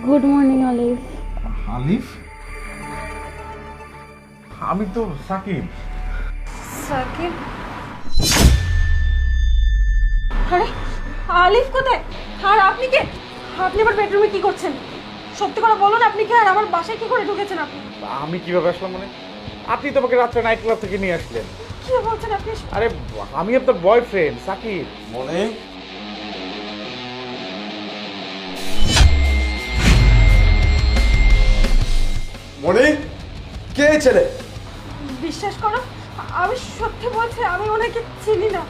Good morning আলিফ। আলিফ? আমি তো সাকিব। সাকিব? আরে আলিফ কোথায়? আর আপনি কে? আপনি আমার বেডরুমে কি করছেন? সত্যি করে বলুন, আপনি কে? আর আমার বাসায় কি করে ঢুকেছেন আপনি? আমি কিভাবে আসলাম মানে? আপনি তো আমাকে রাত্রে নাইট ক্লাব থেকে নিয়ে আসলেন। কি বলছেন আপনি? আরে আমি আপনার বয়ফ্রেন্ড সাকিব। মনে মনে কে ছেলে? বিশ্বাস করো, আমি সত্যি বলছি, আমি ওনাকে চিনি না।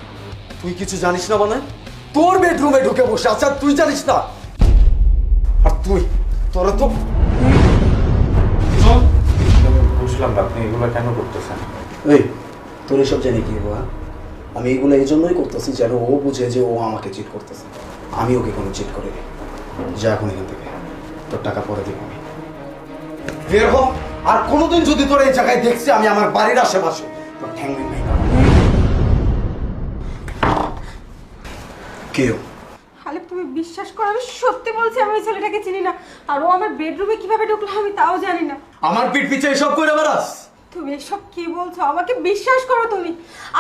তুই কিছু জানিস না মানে? তোর বেডরুমে ঢুকে বসে আচ্ছা তুই জানিস না? আর তুই তোরা তো বুঝলাম না আপনি এগুলো কেন করতেছেন। এই তোর এসব জেনে কি হবো? আমি এগুলো এই জন্যই করতেছি যেন ও বুঝে যে ও আমাকে চিট করতেছে। আমি ওকে কোনো চিট করিনি। যা এখন এখান থেকে, তোর টাকা পরে দিব আমি। বের হ। আর কোনোদিন যদি তোর এই জায়গায় দেখছি আমি আমার বাড়ির আশেপাশে, তোর ঠ্যাং ভেঙে কেউ। আলিফ তুমি বিশ্বাস করো, আমি সত্যি বলছি, আমি ওই ছেলেটাকে চিনি না। আর ও আমার বেডরুমে কিভাবে ঢুকলো আমি তাও জানি না। আমার পিঠ পিছে এসব করে বেড়াস? তুমি এসব কি বলছো? আমাকে বিশ্বাস করো তুমি,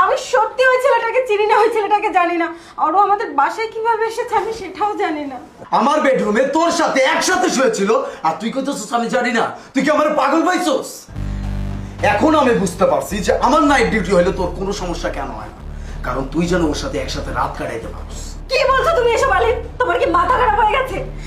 আমি সত্যি ওই ছেলেটাকে চিনি না, ওই ছেলেটাকে জানি না। আর ও আমাদের বাসায় কিভাবে এসেছে আমি সেটাও জানি না। আমার বেডরুমে তোর সাথে একসাথে শুয়েছিল আর তুই কইতেছিস আমি জানি না? তুই কি আমার পাগল পাইছস? এখন আমি বুঝতে পারছি যে আমার নাইট ডিউটি হইলে তোর কোনো সমস্যা কেন হয় না, কারণ তুই যেন ওর সাথে একসাথে রাত কাটাইতে পারছিস। কি বলছো তুমি এসব আলিফ? তোমার কি মাথা খারাপ হয়ে গেছে?